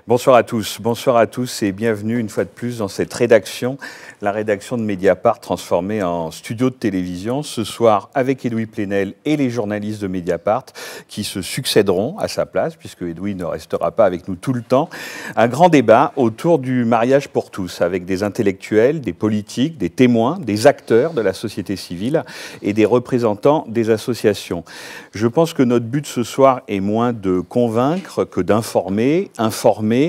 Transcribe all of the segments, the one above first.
Bonsoir à tous et bienvenue une fois de plus dans cette rédaction, la rédaction de Mediapart transformée en studio de télévision. Ce soir avec Edoui Plenel et les journalistes de Mediapart qui se succéderont à sa place, puisque Edoui ne restera pas avec nous tout le temps. Un grand débat autour du mariage pour tous, avec des intellectuels, des politiques, des témoins, des acteurs de la société civile et des représentants des associations. Je pense que notre but ce soir est moins de convaincre que d'informer, informer,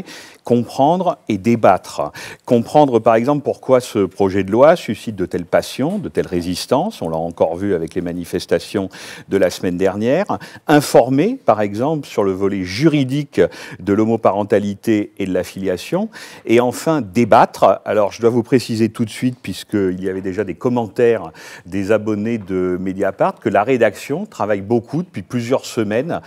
comprendre et débattre. Comprendre, par exemple, pourquoi ce projet de loi suscite de telles passions, de telles résistances. On l'a encore vu avec les manifestations de la semaine dernière. Informer, par exemple, sur le volet juridique de l'homoparentalité et de la filiation. Et enfin, débattre. Alors, je dois vous préciser tout de suite, puisqu'il y avait déjà des commentaires des abonnés de Mediapart, que la rédaction travaille beaucoup depuis plusieurs semaines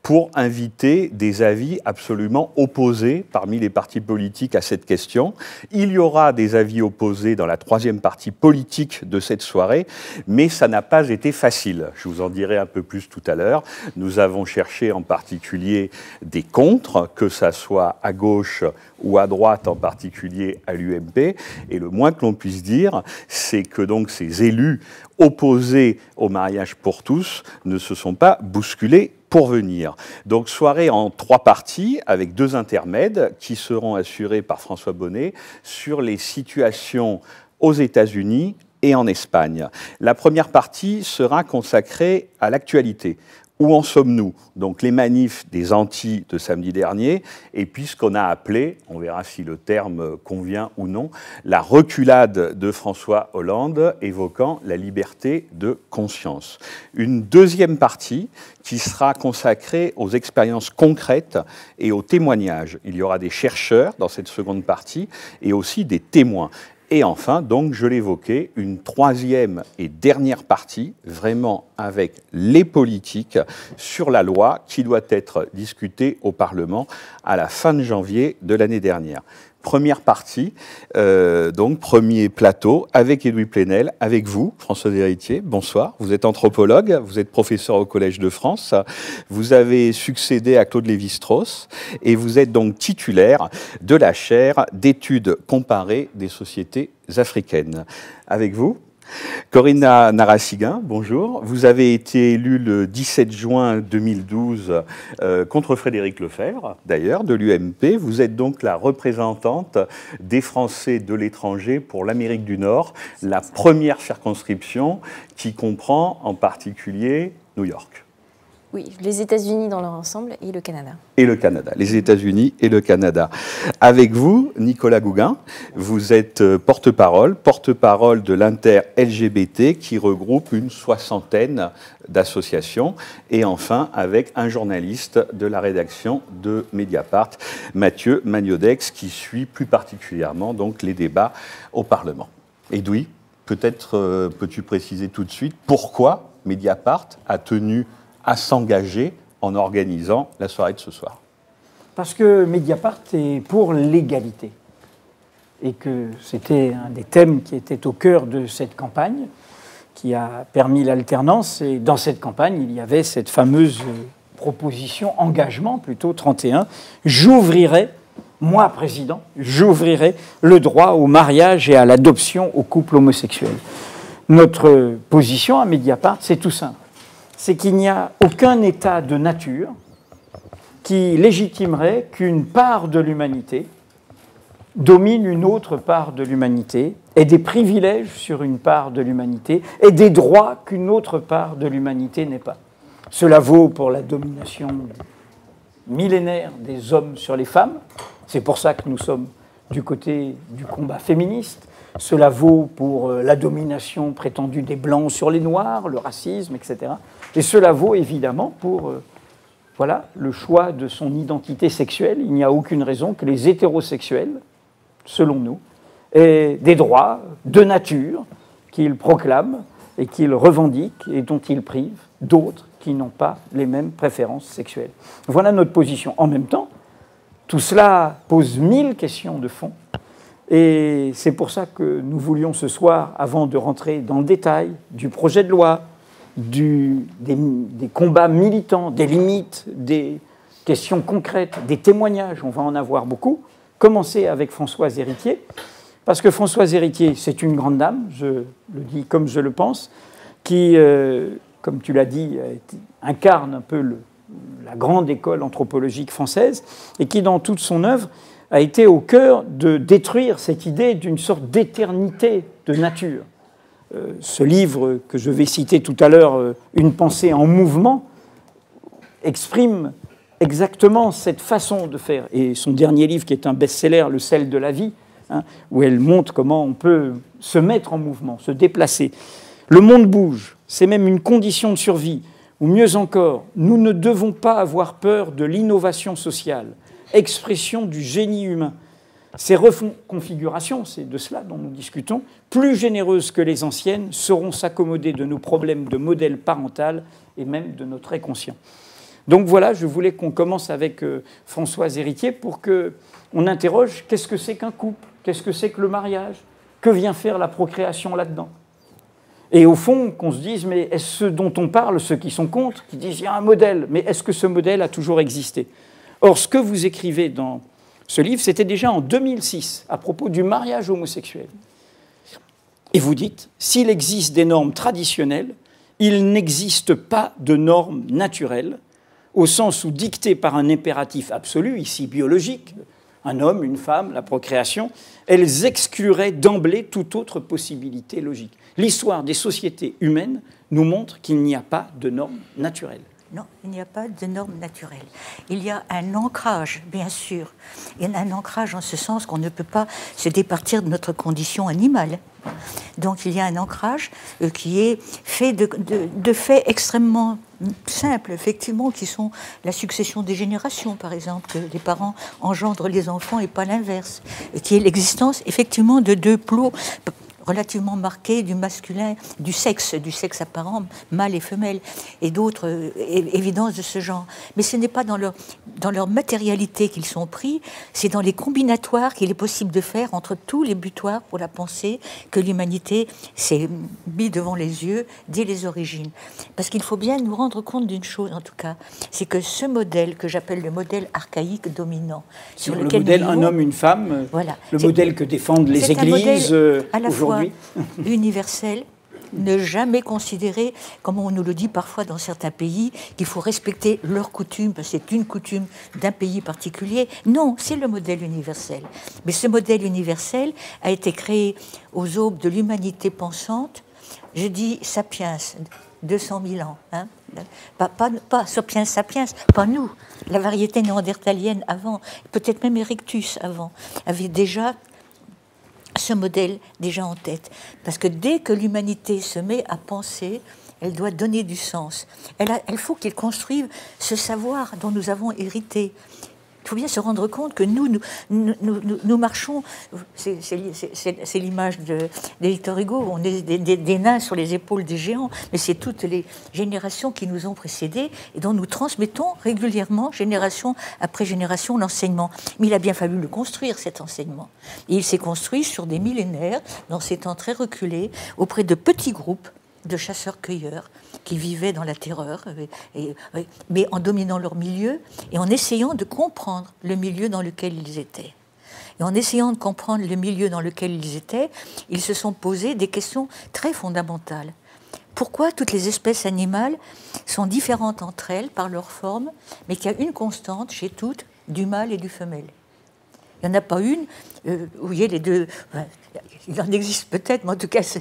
pour inviter des avis absolument opposés parmi les partis politiques à cette question. Il y aura des avis opposés dans la troisième partie politique de cette soirée, mais ça n'a pas été facile. Je vous en dirai un peu plus tout à l'heure. Nous avons cherché en particulier des contres, que ça soit à gauche ou à droite, en particulier à l'UMP. Et le moins que l'on puisse dire, c'est que donc ces élus opposés au mariage pour tous ne se sont pas bousculés pour venir. Donc soirée en 3 parties avec 2 intermèdes qui seront assurés par François Bonnet sur les situations aux États-Unis et en Espagne. La première partie sera consacrée à l'actualité. Où en sommes-nous? Donc les manifs des Antilles de samedi dernier, et puis ce qu'on a appelé, on verra si le terme convient ou non, la reculade de François Hollande évoquant la liberté de conscience. Une deuxième partie qui sera consacrée aux expériences concrètes et aux témoignages. Il y aura des chercheurs dans cette seconde partie et aussi des témoins. Et enfin, donc, je l'évoquais, une troisième et dernière partie, vraiment avec les politiques, sur la loi qui doit être discutée au Parlement à la fin de janvier de l'année dernière. Première partie, donc premier plateau, avec Edoui Plenel, avec vous, François Desritiers, bonsoir. Vous êtes anthropologue, vous êtes professeur au Collège de France, vous avez succédé à Claude Lévi-Strauss et vous êtes donc titulaire de la chaire d'études comparées des sociétés africaines. Avec vous, Corinna Narassiguin, bonjour. Vous avez été élue le 17 juin 2012 contre Frédéric Lefebvre, d'ailleurs, de l'UMP. Vous êtes donc la représentante des Français de l'étranger pour l'Amérique du Nord, la première circonscription qui comprend en particulier New York. Oui, les États-Unis dans leur ensemble et le Canada. Et le Canada, les États-Unis et le Canada. Avec vous, Nicolas Gouguin, vous êtes porte-parole de l'Inter-LGBT qui regroupe une 60aine d'associations. Et enfin, avec un journaliste de la rédaction de Mediapart, Mathieu Magnodex, qui suit plus particulièrement donc les débats au Parlement. Edoui, peut-être peux-tu préciser tout de suite pourquoi Mediapart a tenu à s'engager en organisant la soirée de ce soir? Parce que Mediapart est pour l'égalité et que c'était un des thèmes qui était au cœur de cette campagne qui a permis l'alternance. Et dans cette campagne, il y avait cette fameuse proposition, engagement plutôt, 31, j'ouvrirai, moi président, j'ouvrirai le droit au mariage et à l'adoption aux couples homosexuels. Notre position à Mediapart, c'est tout simple. C'est qu'il n'y a aucun état de nature qui légitimerait qu'une part de l'humanité domine une autre part de l'humanité, ait des privilèges sur une part de l'humanité, et des droits qu'une autre part de l'humanité n'ait pas. Cela vaut pour la domination millénaire des hommes sur les femmes. C'est pour ça que nous sommes du côté du combat féministe. Cela vaut pour la domination prétendue des Blancs sur les Noirs, le racisme, etc. Et cela vaut évidemment pour voilà, le choix de son identité sexuelle. Il n'y a aucune raison que les hétérosexuels, selon nous, aient des droits de nature qu'ils proclament et qu'ils revendiquent et dont ils privent d'autres qui n'ont pas les mêmes préférences sexuelles. Voilà notre position. En même temps, tout cela pose 1000 questions de fond. Et c'est pour ça que nous voulions ce soir, avant de rentrer dans le détail du projet de loi, des combats militants, des limites, des questions concrètes, des témoignages, on va en avoir beaucoup. Commencer avec Françoise Héritier, parce que Françoise Héritier, c'est une grande dame, je le dis comme je le pense, qui, comme tu l'as dit, incarne un peu la grande école anthropologique française, et qui, dans toute son œuvre, a été au cœur de détruire cette idée d'une sorte d'éternité de nature. Ce livre que je vais citer tout à l'heure, Une pensée en mouvement, exprime exactement cette façon de faire. Et son dernier livre, qui est un best-seller, Le sel de la vie, hein, où elle montre comment on peut se mettre en mouvement, se déplacer. Le monde bouge, c'est même une condition de survie. Ou mieux encore, nous ne devons pas avoir peur de l'innovation sociale, expression du génie humain. Ces reconfigurations, c'est de cela dont nous discutons, plus généreuses que les anciennes, sauront s'accommoder de nos problèmes de modèle parental et même de notre inconscient. Donc voilà, je voulais qu'on commence avec Françoise Héritier pour qu'on interroge qu'est-ce que c'est qu'un couple, qu'est-ce que c'est que le mariage, que vient faire la procréation là-dedans. Et au fond, qu'on se dise, mais est-ce ce dont on parle, ceux qui sont contre, qui disent il y a un modèle, mais est-ce que ce modèle a toujours existé? Or, ce que vous écrivez dans ce livre, c'était déjà en 2006, à propos du mariage homosexuel. Et vous dites, s'il existe des normes traditionnelles, il n'existe pas de normes naturelles, au sens où dictées par un impératif absolu, ici biologique, un homme, une femme, la procréation, elles excluraient d'emblée toute autre possibilité logique. L'histoire des sociétés humaines nous montre qu'il n'y a pas de normes naturelles. Non, il n'y a pas de normes naturelles. Il y a un ancrage, bien sûr. Il y a un ancrage en ce sens qu'on ne peut pas se départir de notre condition animale. Donc il y a un ancrage qui est fait de faits extrêmement simples, effectivement, qui sont la succession des générations, par exemple, que les parents engendrent les enfants et pas l'inverse, et qui est l'existence, effectivement, de deux plots relativement marqués du masculin, du sexe apparent, mâle et femelle, et d'autres évidences de ce genre. Mais ce n'est pas dans leur matérialité qu'ils sont pris, c'est dans les combinatoires qu'il est possible de faire entre tous les butoirs pour la pensée que l'humanité s'est mis devant les yeux dès les origines. Parce qu'il faut bien nous rendre compte d'une chose, en tout cas, c'est que ce modèle que j'appelle le modèle archaïque dominant, sur le lequel modèle un homme, une femme, voilà, le modèle que défendent les églises aujourd'hui. Universel, ne jamais considérer, comme on nous le dit parfois dans certains pays, qu'il faut respecter leurs coutumes, parce que c'est une coutume d'un pays particulier. Non, c'est le modèle universel. Mais ce modèle universel a été créé aux aubes de l'humanité pensante. Je dis sapiens, 200 000 ans. Hein, pas sapiens sapiens, pas nous. La variété néandertalienne avant, peut-être même Erectus avant, avait déjà ce modèle déjà en tête. Parce que dès que l'humanité se met à penser, elle doit donner du sens. Elle faut qu'elle construise ce savoir dont nous avons hérité. Il faut bien se rendre compte que nous marchons, c'est l'image de Victor Hugo, on est des nains sur les épaules des géants, mais c'est toutes les générations qui nous ont précédés et dont nous transmettons régulièrement, génération après génération, l'enseignement. Mais il a bien fallu le construire, cet enseignement. Et il s'est construit sur des millénaires, dans ces temps très reculés, auprès de petits groupes de chasseurs-cueilleurs qui vivaient dans la terreur, mais en dominant leur milieu et en essayant de comprendre le milieu dans lequel ils étaient. Et en essayant de comprendre le milieu dans lequel ils étaient, ils se sont posés des questions très fondamentales. Pourquoi toutes les espèces animales sont différentes entre elles par leur forme, mais qu'il y a une constante chez toutes, du mâle et du femelle? Il n'y en a pas une, vous voyez, les deux... Il en existe peut-être, mais en tout cas, ce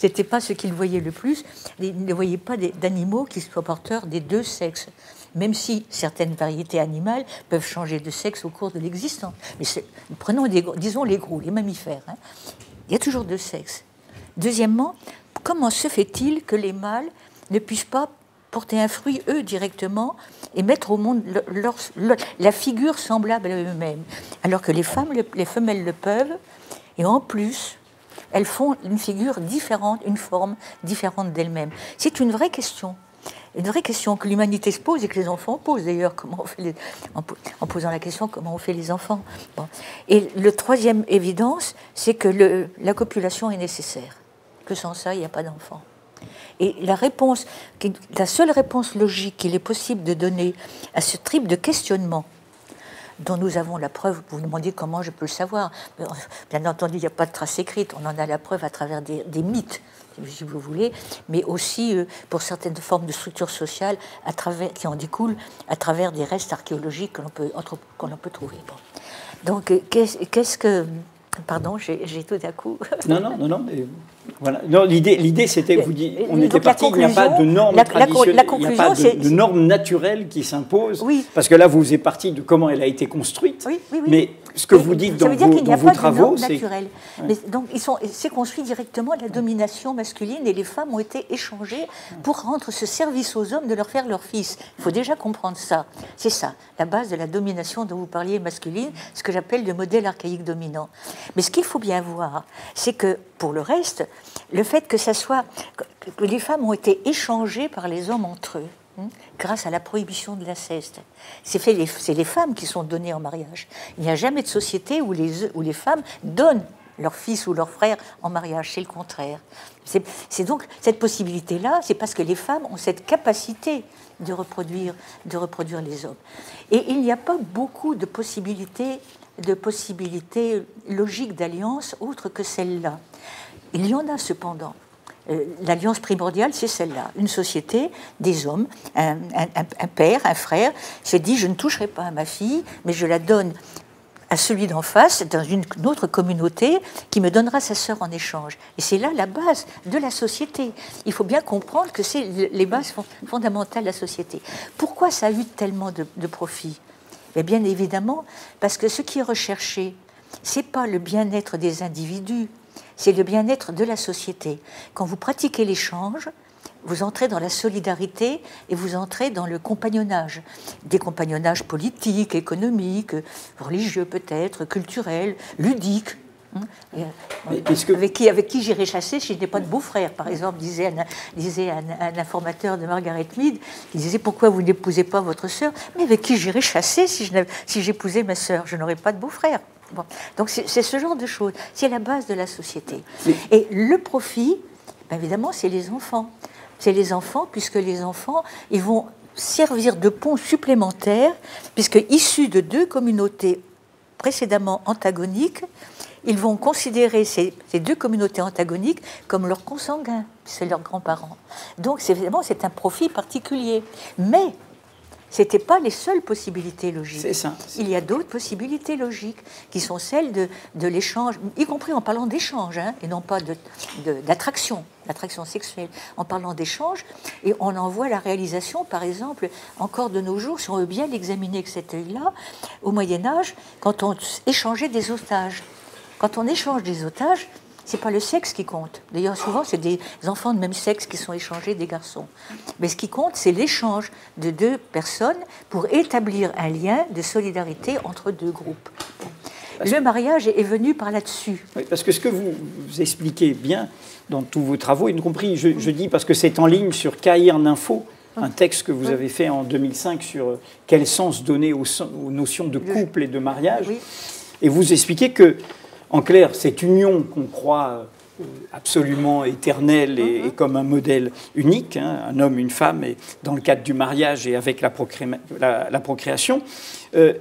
n'était pas ce qu'ils voyaient le plus. Ils ne voyaient pas d'animaux qui soient porteurs des deux sexes, même si certaines variétés animales peuvent changer de sexe au cours de l'existence. Mais prenons, disons, les gros, les mammifères. Hein. Il y a toujours deux sexes. Deuxièmement, comment se fait-il que les mâles ne puissent pas porter un fruit, eux, directement, et mettre au monde la figure semblable à eux-mêmes, alors que les femelles le peuvent, et en plus, elles font une figure différente, une forme différente d'elles-mêmes. C'est une vraie question que l'humanité se pose et que les enfants posent d'ailleurs, en posant la question comment on fait les enfants. Bon. Et le troisième évidence, c'est que la copulation est nécessaire, que sans ça, il n'y a pas d'enfant. Et la seule réponse logique qu'il est possible de donner à ce type de questionnement, dont nous avons la preuve, vous vous demandez comment je peux le savoir. Bien entendu, il n'y a pas de trace écrite, on en a la preuve à travers des mythes, si vous voulez, mais aussi pour certaines formes de structures sociales qui en découlent à travers des restes archéologiques que l'on peut trouver. Bon. Donc, qu'est-ce que... Pardon, j'ai tout d'un coup... Non, mais voilà. Non, l'idée, c'était, vous dites, on était parti, il n'y a pas de normes traditionnelles, il n'y a pas de normes naturelles qui s'imposent, parce que là, vous êtes parti de comment elle a été construite, mais ce que vous dites dans vos travaux, c'est... Donc, c'est construit directement la domination masculine, et les femmes ont été échangées pour rendre ce service aux hommes de leur faire leur fils. Il faut déjà comprendre ça. C'est ça, la base de la domination dont vous parliez masculine, ce que j'appelle le modèle archaïque dominant. Mais ce qu'il faut bien voir, c'est que, pour le reste, le fait que les femmes ont été échangées par les hommes entre eux, grâce à la prohibition de l'inceste. C'est les femmes qui sont données en mariage. Il n'y a jamais de société où les femmes donnent leur fils ou leur frère en mariage, c'est le contraire. C'est donc cette possibilité-là, c'est parce que les femmes ont cette capacité de reproduire les hommes. Et il n'y a pas beaucoup de possibilités logiques d'alliance autres que celle-là. Il y en a cependant. L'alliance primordiale, c'est celle-là. Une société, des hommes, un père, un frère, se dit « je ne toucherai pas à ma fille, mais je la donne à celui d'en face, dans une autre communauté, qui me donnera sa sœur en échange. » Et c'est là la base de la société. Il faut bien comprendre que c'est les bases fondamentales de la société. Pourquoi ça a eu tellement de profit ? Mais bien évidemment, parce que ce qui est recherché, ce n'est pas le bien-être des individus, c'est le bien-être de la société. Quand vous pratiquez l'échange, vous entrez dans la solidarité et vous entrez dans le compagnonnage. Des compagnonnages politiques, économiques, religieux peut-être, culturels, ludiques. Avec qui j'irai chasser si je n'ai pas de beau-frère, par exemple, disait un informateur de Margaret Mead, qui disait « Pourquoi vous n'épousez pas votre sœur ?»« Mais avec qui j'irai chasser si j'épousais ma sœur? Je n'aurais pas de beau-frère. » Bon. Donc c'est ce genre de choses, c'est la base de la société. Et le profit, bien évidemment, c'est les enfants. C'est les enfants, puisque les enfants, ils vont servir de pont supplémentaire, puisque issus de deux communautés précédemment antagoniques, ils vont considérer ces deux communautés antagoniques comme leurs consanguins, c'est leurs grands-parents. Donc c'est un profit particulier. Mais ce n'étaient pas les seules possibilités logiques. C'est ça. Il y a d'autres possibilités logiques qui sont celles de l'échange, y compris en parlant d'échange, et non pas d'attraction sexuelle, en parlant d'échange, et on en voit la réalisation, par exemple, encore de nos jours, si on veut bien l'examiner avec cet œil-là, au Moyen-Âge, quand on échangeait des otages. Quand on échange des otages, c'est pas le sexe qui compte. D'ailleurs, souvent, c'est des enfants de même sexe qui sont échangés, des garçons. Mais ce qui compte, c'est l'échange de deux personnes pour établir un lien de solidarité entre deux groupes. Le mariage est venu par là-dessus. Oui, parce que ce que vous expliquez bien dans tous vos travaux, y compris, je dis parce que c'est en ligne sur Cairn Info, un texte que vous avez fait en 2005 sur quel sens donner aux notions de couple et de mariage. Oui. Et vous expliquez que, en clair, cette union qu'on croit absolument éternelle et comme un modèle unique, un homme, une femme, et dans le cadre du mariage et avec la procréation,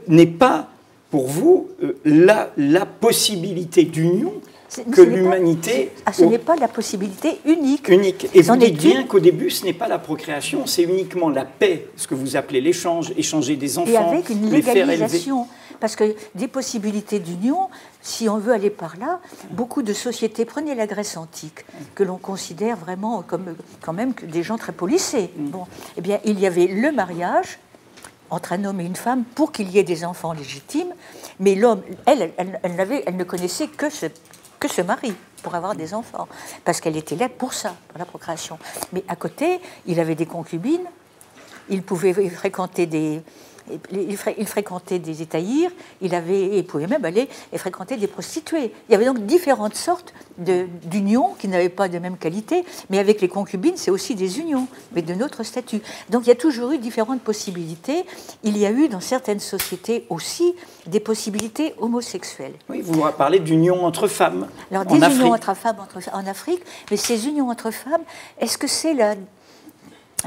n'est pas, pour vous, la possibilité d'union que l'humanité... Ce n'est pas la possibilité unique. Et vous dites bien qu'au début, ce n'est pas la procréation, c'est uniquement la paix, ce que vous appelez l'échange, échanger des enfants, et avec une les faire élever. Parce que des possibilités d'union, si on veut aller par là, beaucoup de sociétés, prenez la Grèce antique, que l'on considère vraiment comme quand même des gens très policés. Bon, eh bien, il y avait le mariage entre un homme et une femme pour qu'il y ait des enfants légitimes, mais l'homme, elle ne connaissait que ce mari pour avoir des enfants, parce qu'elle était là pour ça, pour la procréation. Mais à côté, il avait des concubines, il pouvait fréquenter des Il fréquentait des étaïrs, il pouvait même aller et fréquenter des prostituées. Il y avait donc différentes sortes d'unions qui n'avaient pas de même qualité, mais avec les concubines, c'est aussi des unions, mais de notre statut. Donc il y a toujours eu différentes possibilités. Il y a eu dans certaines sociétés aussi des possibilités homosexuelles. Oui, vous parlez d'unions entre femmes. Alors des unions entre femmes en Afrique, mais ces unions entre femmes, est-ce que c'est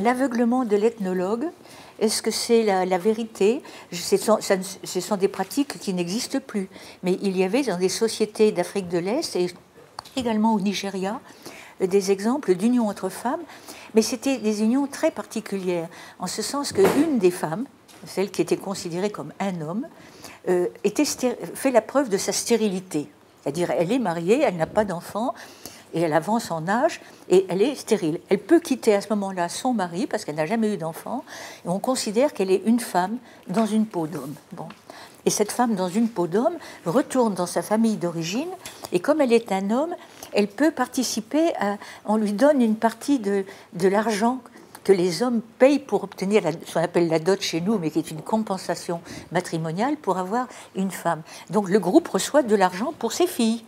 l'aveuglement de l'ethnologue? Est-ce que c'est la vérité? Ce sont des pratiques qui n'existent plus. Mais il y avait dans des sociétés d'Afrique de l'Est et également au Nigeria des exemples d'unions entre femmes, mais c'était des unions très particulières, en ce sens qu'une des femmes, celle qui était considérée comme un homme, fait la preuve de sa stérilité. C'est-à-dire, elle est mariée, elle n'a pas d'enfant, et elle avance en âge, et elle est stérile. Elle peut quitter à ce moment-là son mari, parce qu'elle n'a jamais eu d'enfant, et on considère qu'elle est une femme dans une peau d'homme. Bon. Et cette femme dans une peau d'homme retourne dans sa famille d'origine, et comme elle est un homme, elle peut participer on lui donne une partie de l'argent que les hommes payent pour obtenir ce qu'on appelle la dot chez nous, mais qui est une compensation matrimoniale pour avoir une femme. Donc le groupe reçoit de l'argent pour ses filles.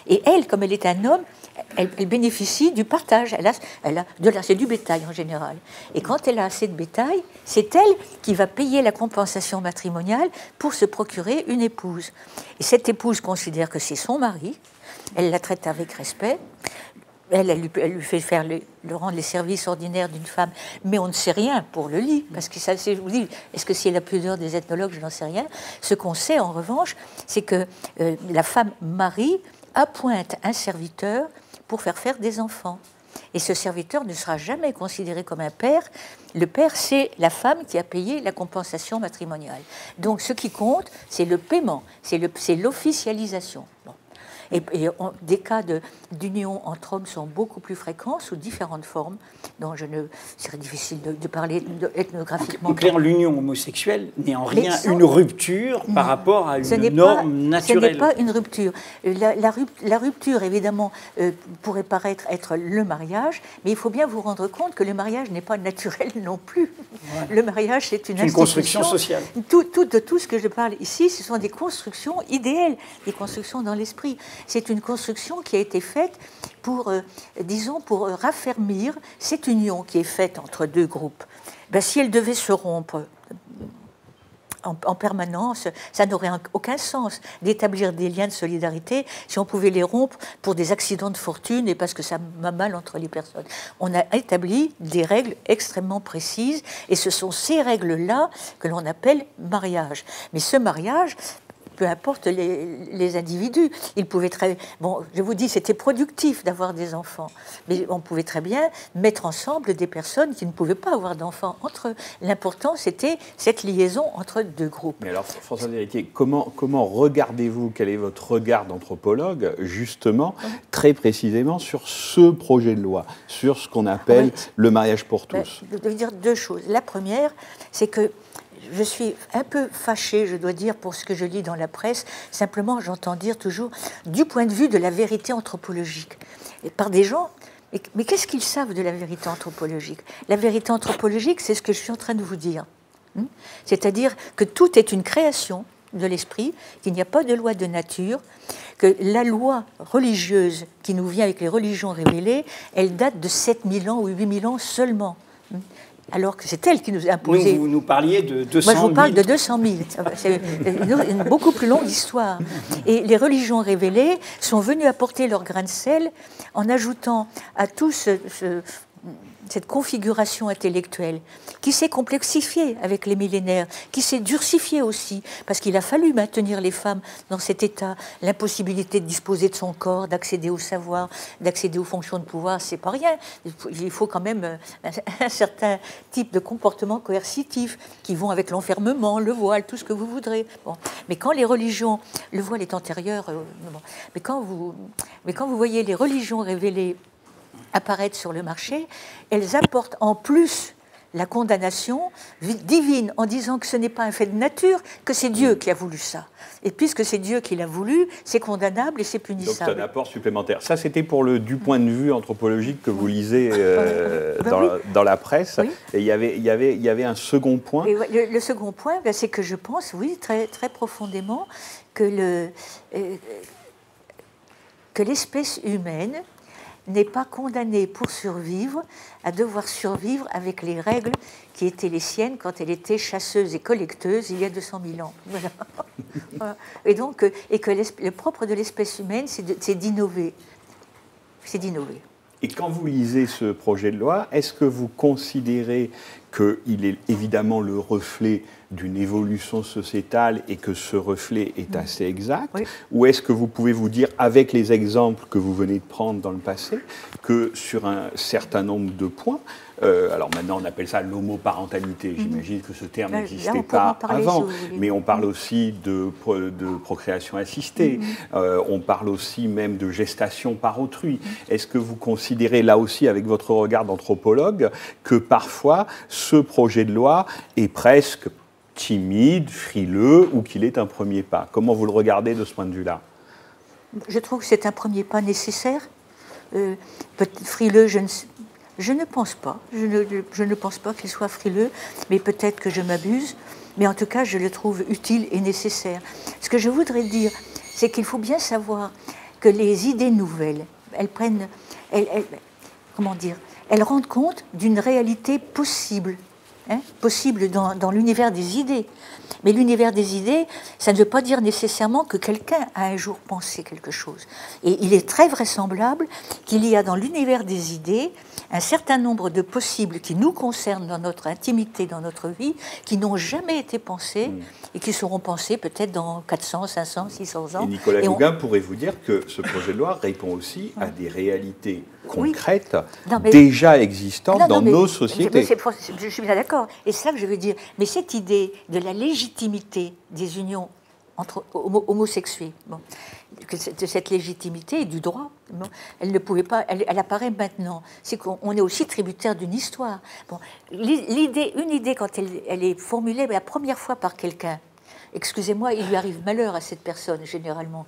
Et elle, comme elle est un homme, elle bénéficie du partage. C'est du bétail en général. Et quand elle a assez de bétail, c'est elle qui va payer la compensation matrimoniale pour se procurer une épouse. Et cette épouse considère que c'est son mari. Elle la traite avec respect. Elle lui fait rendre les services ordinaires d'une femme, mais on ne sait rien pour le lit, parce que ça, je vous dis, est-ce que c'est la pudeur des ethnologues? Je n'en sais rien. Ce qu'on sait en revanche, c'est que la femme marie appointe un serviteur pour faire des enfants. Et ce serviteur ne sera jamais considéré comme un père. Le père, c'est la femme qui a payé la compensation matrimoniale. Donc ce qui compte, c'est le paiement, c'est l'officialisation. Bon. Et des cas d'union entre hommes sont beaucoup plus fréquents sous différentes formes, dont serait difficile de parler ethnographiquement. En clair, l'union homosexuelle n'est en rien une rupture par rapport à une norme naturelle. Ce n'est pas une rupture. La rupture, évidemment, pourrait paraître être le mariage, mais il faut bien vous rendre compte que le mariage n'est pas naturel non plus. Ouais. Le mariage, c'est une construction sociale. Tout ce que je parle ici, ce sont des constructions idéales, des constructions dans l'esprit. C'est une construction qui a été faite pour raffermir cette union qui est faite entre deux groupes. Ben, si elle devait se rompre en permanence, ça n'aurait aucun sens d'établir des liens de solidarité si on pouvait les rompre pour des accidents de fortune et parce que ça va mal entre les personnes. On a établi des règles extrêmement précises et ce sont ces règles-là que l'on appelle mariage. Mais ce mariage, peu importe les individus. Ils pouvaient je vous dis, c'était productif d'avoir des enfants, mais on pouvait très bien mettre ensemble des personnes qui ne pouvaient pas avoir d'enfants entre eux. L'important, c'était cette liaison entre deux groupes. Mais alors, Françoise Héritier, comment regardez-vous, quel est votre regard d'anthropologue, justement, très précisément, sur ce projet de loi, sur ce qu'on appelle le mariage pour tous? Je veux dire deux choses. La première, c'est que je suis un peu fâchée, je dois dire, pour ce que je lis dans la presse. Simplement, j'entends dire toujours du point de vue de la vérité anthropologique. Et par des gens, mais qu'est-ce qu'ils savent de la vérité anthropologique? La vérité anthropologique, c'est ce que je suis en train de vous dire. C'est-à-dire que tout est une création de l'esprit, qu'il n'y a pas de loi de nature, que la loi religieuse qui nous vient avec les religions révélées, elle date de 7000 ans ou 8000 ans seulement. Alors que c'est elle qui nous a imposé. Vous nous parliez de 200 000. Moi, je vous parle de 200 000. C'est une beaucoup plus longue histoire. Et les religions révélées sont venues apporter leur grain de sel en ajoutant à tout cette configuration intellectuelle qui s'est complexifiée avec les millénaires, qui s'est durcifiée aussi, parce qu'il a fallu maintenir les femmes dans cet état, l'impossibilité de disposer de son corps, d'accéder au savoir, d'accéder aux fonctions de pouvoir, c'est pas rien. Il faut quand même un certain type de comportement coercitif qui vont avec l'enfermement, le voile, tout ce que vous voudrez. Bon. Mais quand les religions, le voile est antérieur, mais quand vous voyez les religions révélées apparaître sur le marché, elles apportent en plus la condamnation divine en disant que ce n'est pas un fait de nature, que c'est Dieu qui a voulu ça. Et puisque c'est Dieu qui l'a voulu, c'est condamnable et c'est punissable. Donc c'est un apport supplémentaire. Ça, c'était du point de vue anthropologique que vous lisez dans la presse. Oui. Et il y avait un second point. Et le second point, c'est que je pense, oui, très, très profondément, que l'espèce humaine n'est pas condamnée pour survivre à devoir survivre avec les règles qui étaient les siennes quand elle était chasseuse et collecteuse il y a 200 000 ans. Voilà. Voilà. Et donc, que le propre de l'espèce humaine, c'est d'innover. C'est d'innover. Et quand vous lisez ce projet de loi, est-ce que vous considérez qu'il est évidemment le reflet d'une évolution sociétale et que ce reflet est assez exact? Oui. Ou est-ce que vous pouvez vous dire, avec les exemples que vous venez de prendre dans le passé, que sur un certain nombre de points, alors maintenant on appelle ça l'homoparentalité, j'imagine que ce terme n'existait pas avant, mais on parle aussi de procréation assistée, on parle aussi même de gestation par autrui. Est-ce que vous considérez là aussi, avec votre regard d'anthropologue, que parfois ce projet de loi est presque timide, frileux, ou qu'il est un premier pas? Comment vous le regardez de ce point de vue-là? Je trouve que c'est un premier pas nécessaire. Frileux, je ne pense pas. Je ne pense pas qu'il soit frileux, mais peut-être que je m'abuse. Mais en tout cas, je le trouve utile et nécessaire. Ce que je voudrais dire, c'est qu'il faut bien savoir que les idées nouvelles, elles rendent compte d'une réalité possible. Possible dans l'univers des idées. Mais l'univers des idées, ça ne veut pas dire nécessairement que quelqu'un a un jour pensé quelque chose. Et il est très vraisemblable qu'il y a dans l'univers des idées un certain nombre de possibles qui nous concernent dans notre intimité, dans notre vie, qui n'ont jamais été pensés et qui seront pensés peut-être dans 400, 500, 600 ans. Et Nicolas Gauguin pourrait vous dire que ce projet de loi répond aussi à des réalités concrètes déjà existantes dans nos sociétés. Je suis bien d'accord. Et c'est ça que je veux dire. Mais cette idée de la légitimité des unions entre homosexués, de cette légitimité et du droit, elle ne pouvait pas, elle apparaît maintenant. C'est qu'on est aussi tributaire d'une histoire. Une idée, quand elle est formulée la première fois par quelqu'un, excusez-moi, il lui arrive malheur à cette personne, généralement.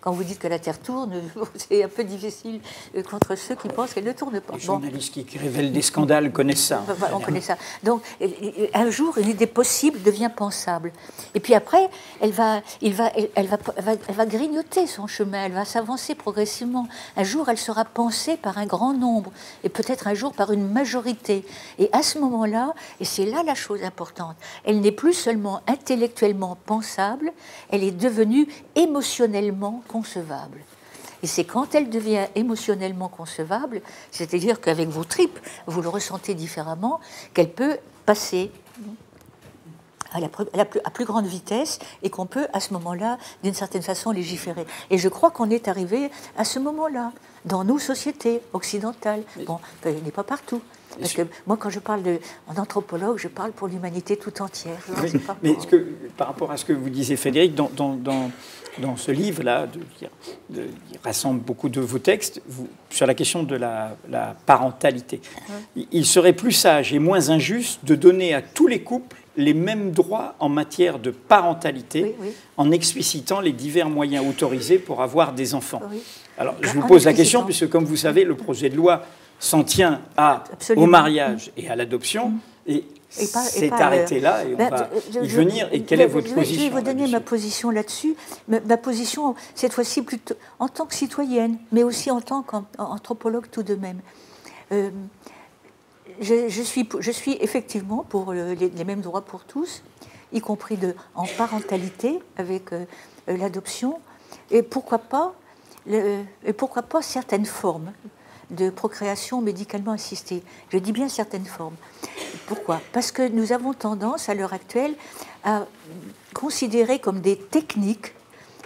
Quand vous dites que la Terre tourne, c'est un peu difficile contre ceux qui pensent qu'elle ne tourne pas. Les journalistes qui révèlent des scandales connaissent ça. On connaît ça. Donc, un jour, une idée possible devient pensable. Et puis après, elle va grignoter son chemin, elle va s'avancer progressivement. Un jour, elle sera pensée par un grand nombre, et peut-être un jour par une majorité. Et à ce moment-là, et c'est là la chose importante, elle n'est plus seulement intellectuellement pensable, elle est devenue émotionnellement concevable. Et c'est quand elle devient émotionnellement concevable, c'est-à-dire qu'avec vos tripes, vous le ressentez différemment, qu'elle peut passer à plus grande vitesse et qu'on peut, à ce moment-là, d'une certaine façon, légiférer. Et je crois qu'on est arrivé à ce moment-là, dans nos sociétés occidentales. Bon, il n'est pas partout. Parce que moi, quand je parle en anthropologue, je parle pour l'humanité tout entière. Mais par rapport à ce que vous disiez, Frédéric, dans ce livre-là, il rassemble beaucoup de vos textes sur la question de la parentalité. Il serait plus sage et moins injuste de donner à tous les couples les mêmes droits en matière de parentalité, en explicitant les divers moyens autorisés pour avoir des enfants. Alors, je vous pose la question, puisque, comme vous savez, le projet de loi s'en tient au mariage et à l'adoption, et c'est arrêté là, et on va y venir. Et quelle est votre position? Je vais vous donner ma position là-dessus. Ma position, cette fois-ci, plutôt en tant que citoyenne, mais aussi en tant qu'anthropologue tout de même. Je suis effectivement pour les mêmes droits pour tous, y compris en parentalité avec l'adoption, et pourquoi pas certaines formes de procréation médicalement assistée. Je dis bien certaines formes. Pourquoi? Parce que nous avons tendance, à l'heure actuelle, à considérer comme des techniques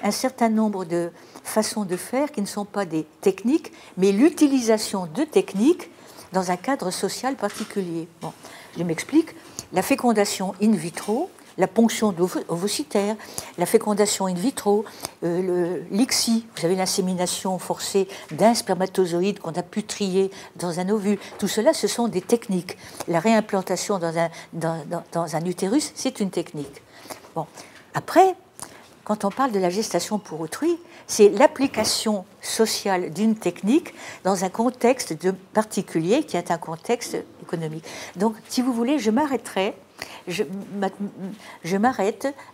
un certain nombre de façons de faire qui ne sont pas des techniques, mais l'utilisation de techniques dans un cadre social particulier. Bon, je m'explique. La fécondation in vitro la ponction ovocytaire, la fécondation in vitro, l'ICSI, vous savez, l'insémination forcée d'un spermatozoïde qu'on a pu trier dans un ovule. Tout cela, ce sont des techniques. La réimplantation dans un utérus, c'est une technique. Bon. Après, quand on parle de la gestation pour autrui, c'est l'application sociale d'une technique dans un contexte particulier qui est un contexte économique. Donc, si vous voulez, je m'arrête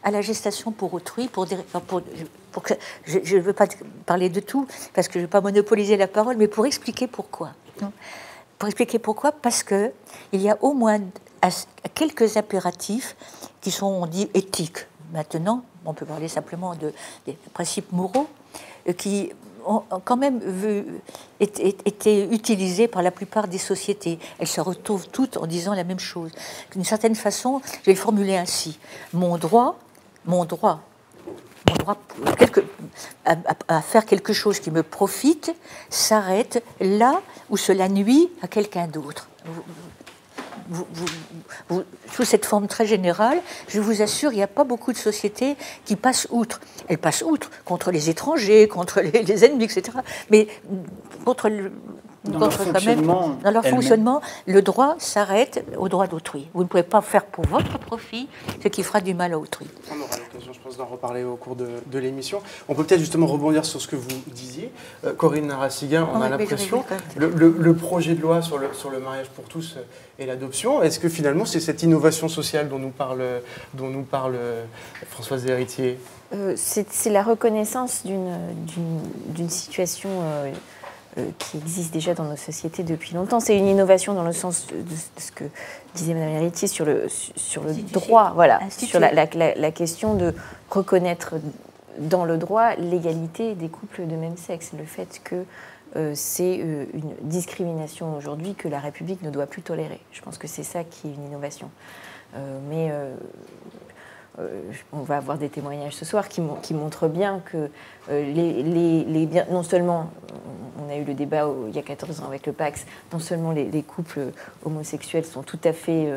à la gestation pour autrui je ne veux pas parler de tout parce que je ne veux pas monopoliser la parole, mais pour expliquer pourquoi. Pour expliquer pourquoi, parce qu'il y a au moins quelques impératifs qui sont, on dit, éthiques. Maintenant, on peut parler simplement des principes moraux qui ont quand même été utilisés par la plupart des sociétés. Elles se retrouvent toutes en disant la même chose. D'une certaine façon, je vais le formuler ainsi. Mon droit à faire quelque chose qui me profite s'arrête là où cela nuit à quelqu'un d'autre. Sous cette forme très générale, je vous assure, il n'y a pas beaucoup de sociétés qui passent outre. Elles passent outre contre les étrangers, contre les ennemis, etc. Mais dans leur fonctionnement, le droit s'arrête au droit d'autrui. Vous ne pouvez pas faire pour votre profit ce qui fera du mal à autrui. On aura l'occasion, je pense, d'en reparler au cours de l'émission. On peut peut-être justement rebondir sur ce que vous disiez. Corinne Narassiguin, on a l'impression, le projet de loi sur le mariage pour tous et l'adoption, est-ce que finalement c'est cette innovation sociale dont nous parle Françoise Desheritiers? C'est la reconnaissance d'une situation qui existe déjà dans nos sociétés depuis longtemps. C'est une innovation dans le sens de ce que disait Mme Héritier sur le droit, voilà, sur la question de reconnaître dans le droit l'égalité des couples de même sexe, le fait que c'est une discrimination aujourd'hui que la République ne doit plus tolérer. Je pense que c'est ça qui est une innovation. On va avoir des témoignages ce soir qui montrent bien que non seulement, on a eu le débat il y a 14 ans avec le Pacs, non seulement les couples homosexuels sont tout à fait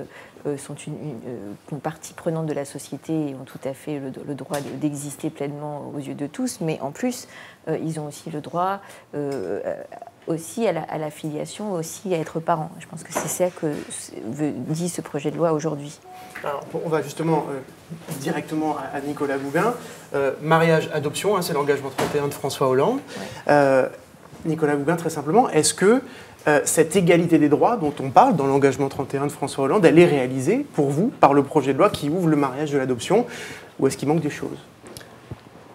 sont une partie prenante de la société et ont tout à fait le droit d'exister pleinement aux yeux de tous, mais en plus, ils ont aussi le droit aussi à la filiation, aussi à être parents. Je pense que c'est ça que dit ce projet de loi aujourd'hui. Alors, on va justement directement à Nicolas Gougain. Mariage, adoption, c'est l'engagement 31 de François Hollande. Ouais. Nicolas Gougain, très simplement, est-ce que cette égalité des droits dont on parle dans l'engagement 31 de François Hollande, elle est réalisée pour vous par le projet de loi qui ouvre le mariage de l'adoption, ou est-ce qu'il manque des choses ?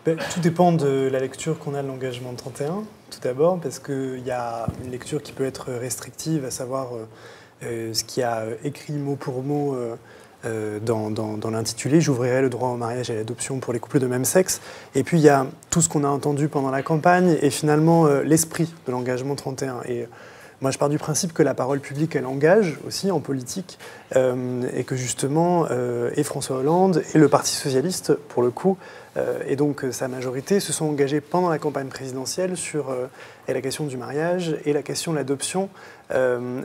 Tout dépend de la lecture qu'on a de l'engagement 31, tout d'abord, parce qu'il y a une lecture qui peut être restrictive, à savoir ce qui a écrit mot pour mot dans l'intitulé, j'ouvrirai le droit au mariage et à l'adoption pour les couples de même sexe. Et puis il y a tout ce qu'on a entendu pendant la campagne et finalement l'esprit de l'engagement 31. Et moi, je pars du principe que la parole publique, elle engage aussi en politique et que justement, et François Hollande et le Parti socialiste, pour le coup, et donc sa majorité, se sont engagés pendant la campagne présidentielle sur la question du mariage et la question de l'adoption,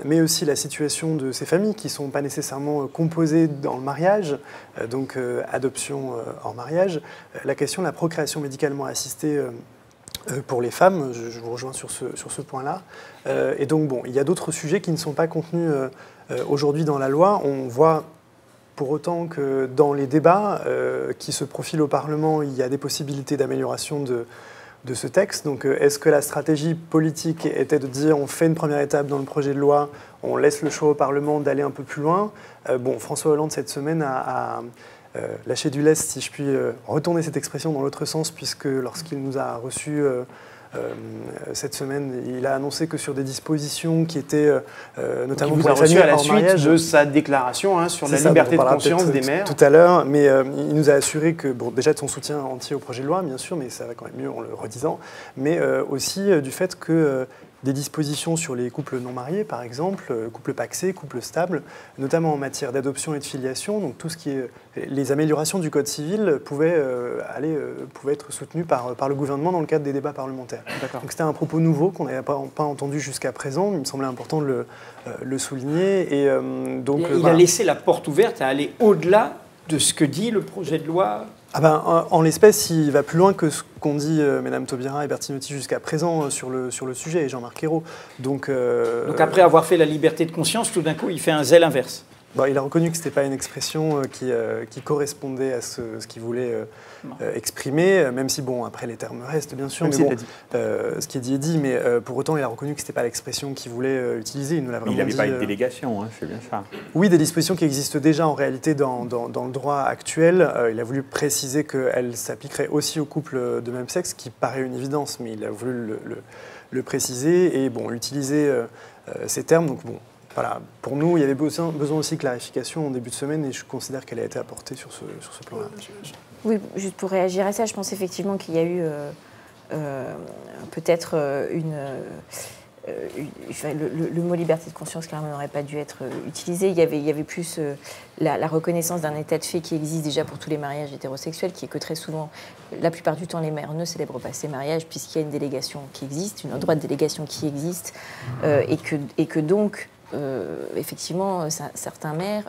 mais aussi la situation de ces familles qui ne sont pas nécessairement composées dans le mariage, donc adoption hors mariage, la question de la procréation médicalement assistée pour les femmes, je vous rejoins sur ce point-là. Et donc, bon, il y a d'autres sujets qui ne sont pas contenus aujourd'hui dans la loi. On voit pour autant que dans les débats qui se profilent au Parlement, il y a des possibilités d'amélioration de ce texte. Donc, est-ce que la stratégie politique était de dire on fait une première étape dans le projet de loi, on laisse le choix au Parlement d'aller un peu plus loin ? Bon, François Hollande, cette semaine, a lâcher du lest, si je puis retourner cette expression dans l'autre sens, puisque lorsqu'il nous a reçus cette semaine, il a annoncé que sur des dispositions qui étaient notamment pour les familles à la suite de sa déclaration sur la liberté de conscience des mères. Tout à l'heure, mais il nous a assuré que, bon, déjà de son soutien entier au projet de loi, bien sûr, mais ça va quand même mieux en le redisant, mais aussi du fait que des dispositions sur les couples non mariés, par exemple, couples pacsés, couples stables, notamment en matière d'adoption et de filiation. Donc tout ce qui est les améliorations du Code civil pouvaient être soutenues par le gouvernement dans le cadre des débats parlementaires. Donc c'était un propos nouveau qu'on n'avait pas entendu jusqu'à présent. Il me semblait important de le souligner. Et, donc, il a laissé la porte ouverte à aller au-delà de ce que dit le projet de loi? Ah ben, en l'espèce, il va plus loin que ce qu'ont dit Mme Taubira et Bertinotti jusqu'à présent sur le sujet, et Jean-Marc Ayrault. Donc après avoir fait la liberté de conscience, tout d'un coup, il fait un zèle inverse. Bon, il a reconnu que ce n'était pas une expression qui correspondait à ce qu'il voulait exprimer, même si, bon, après les termes restent, bien sûr, mais bon, ce qui est dit, mais pour autant, il a reconnu que ce n'était pas l'expression qu'il voulait utiliser. Il nous l'a vraiment dit. Il n'avait pas une délégation, hein, c'est bien ça. Oui, des dispositions qui existent déjà en réalité dans le droit actuel. Il a voulu préciser qu'elles s'appliqueraient aussi aux couples de même sexe, qui paraît une évidence, mais il a voulu le préciser et, bon, utiliser ces termes. Donc, bon. Voilà, pour nous, il y avait besoin aussi de clarification en début de semaine et je considère qu'elle a été apportée sur ce plan-là. Oui, juste pour réagir à ça, je pense effectivement qu'il y a eu peut-être le mot liberté de conscience clairement n'aurait pas dû être utilisé. Il y avait plus la reconnaissance d'un état de fait qui existe déjà pour tous les mariages hétérosexuels, qui est que très souvent, la plupart du temps, les mères ne célèbrent pas ces mariages puisqu'il y a une délégation qui existe, un droit de délégation qui existe, et que donc, effectivement, certains maires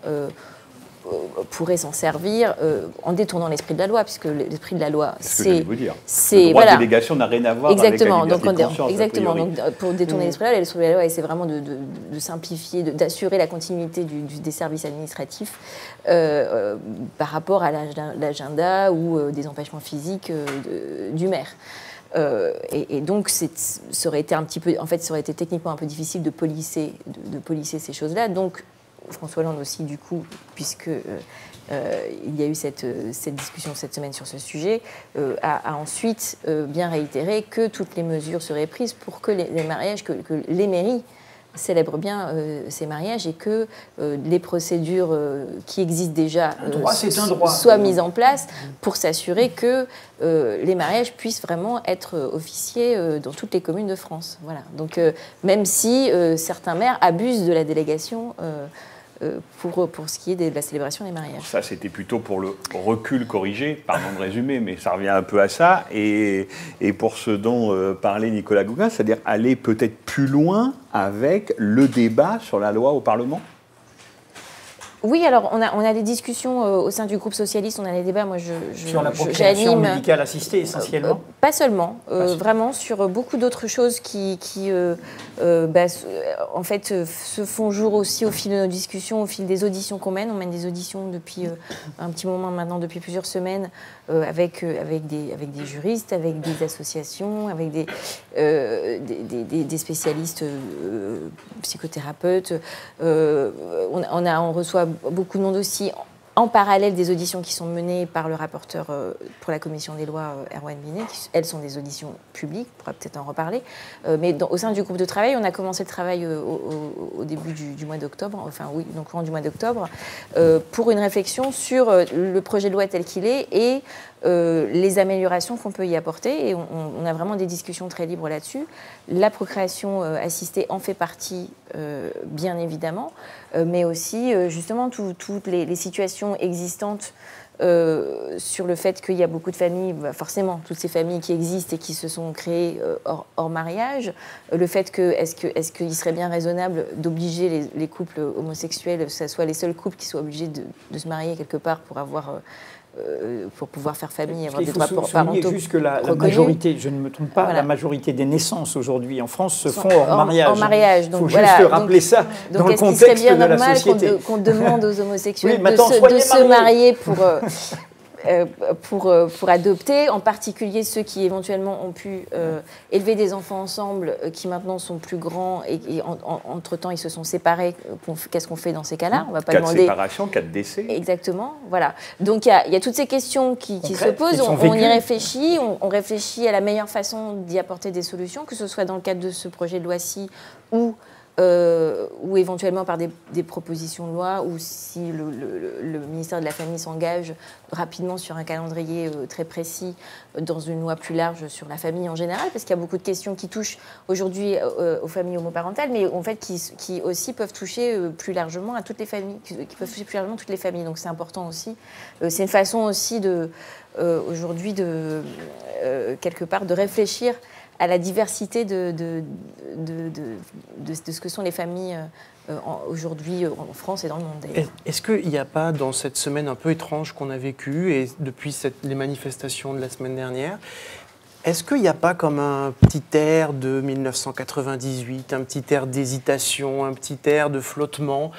pourraient s'en servir en détournant l'esprit de la loi, puisque l'esprit de la loi, c'est... Le droit de délégation n'a rien à voir avec la liberté de conscience. Exactement, donc pour détourner l'esprit de la loi, c'est vraiment de simplifier, d'assurer la continuité des services administratifs par rapport à l'agenda ou des empêchements physiques du maire. Et donc, ça aurait été ça aurait été techniquement un peu difficile de policer ces choses-là. Donc, François Hollande aussi, du coup, puisque il y a eu cette discussion cette semaine sur ce sujet, a ensuite bien réitéré que toutes les mesures seraient prises pour que les mariages, que les mairies célèbrent bien ces mariages et que les procédures qui existent déjà soient mises en place pour s'assurer que les mariages puissent vraiment être officiés dans toutes les communes de France. Voilà. Donc même si certains maires abusent de la délégation pour ce qui est de la célébration des mariages. Ça, c'était plutôt pour le recul corrigé, pardon de résumer, mais ça revient un peu à ça. Et pour ce dont parlait Nicolas Gougain, c'est-à-dire aller peut-être plus loin avec le débat sur la loi au Parlement ? Oui, alors on a des discussions au sein du groupe socialiste, on a des débats. Moi, sur la procréation médicale assistée essentiellement. Pas seulement, vraiment sur beaucoup d'autres choses qui en fait se font jour aussi au fil de nos discussions, au fil des auditions qu'on mène. On mène des auditions depuis un petit moment maintenant, depuis plusieurs semaines, avec des juristes, avec des associations, avec des spécialistes psychothérapeutes. On reçoit beaucoup de monde aussi, en parallèle des auditions qui sont menées par le rapporteur pour la commission des lois, Erwan Binet, qui, elles, sont des auditions publiques, on pourra peut-être en reparler. Mais au sein du groupe de travail, on a commencé le travail au début du mois d'octobre, enfin oui, donc au courant du mois d'octobre, pour une réflexion sur le projet de loi tel qu'il est et les améliorations qu'on peut y apporter. Et on a vraiment des discussions très libres là-dessus. La procréation assistée en fait partie, bien évidemment, mais aussi justement toutes les situations existantes sur le fait qu'il y a beaucoup de familles, forcément toutes ces familles qui existent et qui se sont créées hors mariage, le fait que est-ce qu'il serait bien raisonnable d'obliger les couples homosexuels, que ce soit les seuls couples qui soient obligés de se marier quelque part pour pouvoir faire famille et avoir des droits parentaux. Juste que la majorité, je ne me trompe pas, voilà. La majorité des naissances aujourd'hui en France se font hors mariage. En mariage. Il faut juste rappeler ça dans le contexte de la société. Donc est-ce qu'il serait bien normal qu'on demande aux homosexuels de se marier pour adopter, en particulier ceux qui éventuellement ont pu élever des enfants ensemble, qui maintenant sont plus grands et entre-temps ils se sont séparés. Qu'est-ce qu'on fait dans ces cas-là ? On va pas cas demander... de séparation, cas de décès. Exactement, voilà. Donc il y a toutes ces questions qui se posent, on y réfléchit, on réfléchit à la meilleure façon d'y apporter des solutions, que ce soit dans le cadre de ce projet de loi-ci ou éventuellement par des propositions de loi, ou si le ministère de la Famille s'engage rapidement sur un calendrier très précis dans une loi plus large sur la famille en général, parce qu'il y a beaucoup de questions qui touchent aujourd'hui aux familles homoparentales, mais en fait qui aussi peuvent toucher plus largement à toutes les familles, qui peuvent toucher plus largement toutes les familles. Donc c'est important aussi. C'est une façon aussi aujourd'hui quelque part de réfléchir à la diversité de ce que sont les familles aujourd'hui en France et dans le monde d'ailleurs. Est-ce qu'il n'y a pas, dans cette semaine un peu étrange qu'on a vécue, et depuis les manifestations de la semaine dernière, est-ce qu'il n'y a pas comme un petit air de 1998, un petit air d'hésitation, un petit air de flottement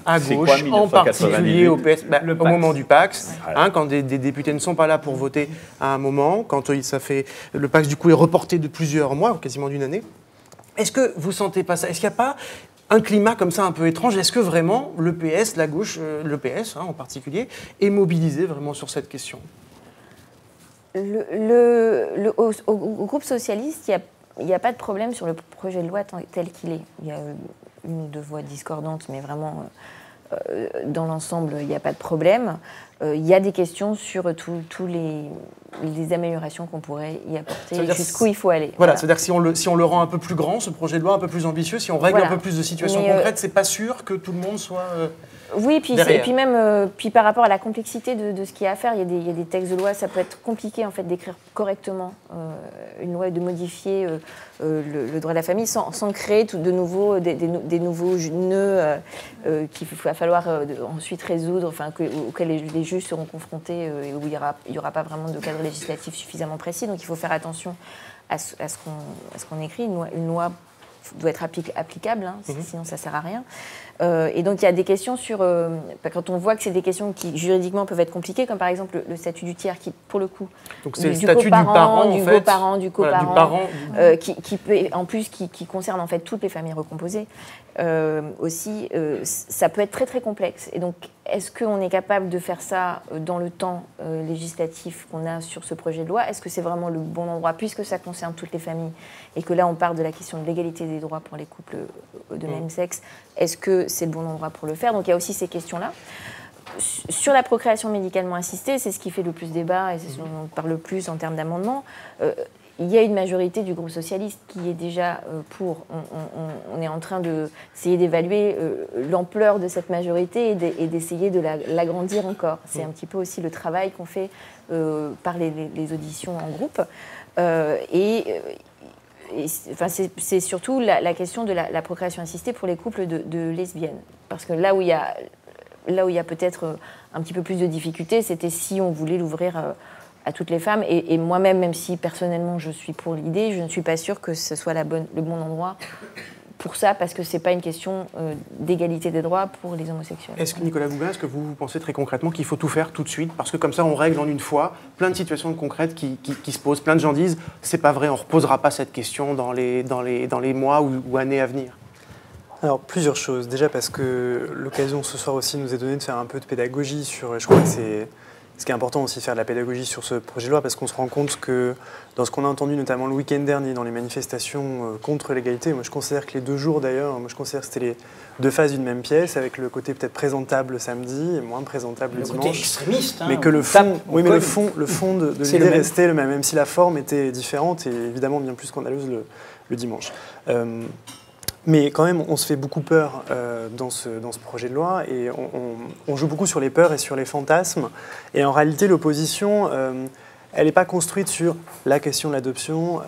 à gauche, en particulier au PS, au moment du PACS, quand des députés ne sont pas là pour voter à un moment, quand le PACS du coup est reporté de plusieurs mois, quasiment d'une année. Est-ce que vous ne sentez pas ça? Est-ce qu'il n'y a pas un climat comme ça un peu étrange? Est-ce que vraiment le PS, la gauche, le PS en particulier, est mobilisé vraiment sur cette question? Au groupe socialiste, il n'y a pas de problème sur le projet de loi tel qu'il est. Il y a une ou deux voix discordantes, mais vraiment, dans l'ensemble, il n'y a pas de problème. Il y a des questions sur tous les améliorations qu'on pourrait y apporter, jusqu'où il faut aller. Voilà, c'est-à-dire que si on le rend un peu plus grand, ce projet de loi, un peu plus ambitieux, si on règle un peu plus de situations concrètes, c'est pas sûr que tout le monde soit... Oui, et puis même par rapport à la complexité de ce qu'il y a à faire, il y a des textes de loi, ça peut être compliqué en fait d'écrire correctement une loi et de modifier le droit de la famille sans créer de nouveau des nouveaux nœuds qu'il va falloir ensuite résoudre, auxquels les juges seront confrontés et où il n'y aura pas vraiment de cadre législatif suffisamment précis. Donc il faut faire attention à ce qu'on écrit. Une loi doit être applicable, sinon ça ne sert à rien. Et donc il y a des questions sur... quand on voit que c'est des questions qui juridiquement peuvent être compliquées, comme par exemple le statut du tiers, qui pour le coup... Donc c'est le statut du parent, du beau-parent, du coparent, qui concerne en fait toutes les familles recomposées. Aussi, ça peut être très très complexe. Et donc, est-ce qu'on est capable de faire ça dans le temps législatif qu'on a sur ce projet de loi? Est-ce que c'est vraiment le bon endroit, puisque ça concerne toutes les familles, et que là on part de la question de l'égalité des droits pour les couples de même sexe? Est-ce que c'est le bon endroit pour le faire? Donc il y a aussi ces questions-là. Sur la procréation médicalement assistée, c'est ce qui fait le plus débat et c'est ce dont on parle le plus en termes d'amendements. Il y a une majorité du groupe socialiste qui est déjà pour. On est en train d'essayer d'évaluer l'ampleur de cette majorité et d'essayer de l'agrandir encore. C'est un petit peu aussi le travail qu'on fait par les auditions en groupe. C'est surtout la question de la procréation assistée pour les couples de lesbiennes. Parce que là où il y a peut-être un petit peu plus de difficultés, c'était si on voulait l'ouvrir à toutes les femmes. Et moi-même, même si personnellement je suis pour l'idée, je ne suis pas sûre que ce soit le bon endroit pour ça, parce que ce n'est pas une question d'égalité des droits pour les homosexuels. Est-ce que, Nicolas Boubin, est-ce que vous pensez très concrètement qu'il faut tout faire tout de suite? Parce que comme ça, on règle en une fois plein de situations concrètes qui se posent. Plein de gens disent « c'est pas vrai, on ne reposera pas cette question dans les mois ou années à venir ». Alors, plusieurs choses. Déjà parce que l'occasion ce soir aussi nous est donnée de faire un peu de pédagogie sur... Je crois que c'est ce qui est important aussi de faire de la pédagogie sur ce projet de loi, parce qu'on se rend compte que dans ce qu'on a entendu notamment le week-end dernier dans les manifestations contre l'égalité, moi je considère que les 2 jours d'ailleurs, moi je considère que c'était les 2 phases d'une même pièce, avec le côté peut-être présentable samedi et moins présentable le dimanche. Le côté extrémiste, mais que le fond, le fond de l'idée restait le même, même si la forme était différente et évidemment bien plus scandaleuse le dimanche. Mais quand même, on se fait beaucoup peur dans ce projet de loi et on joue beaucoup sur les peurs et sur les fantasmes. Et en réalité, l'opposition, elle n'est pas construite sur la question de l'adoption,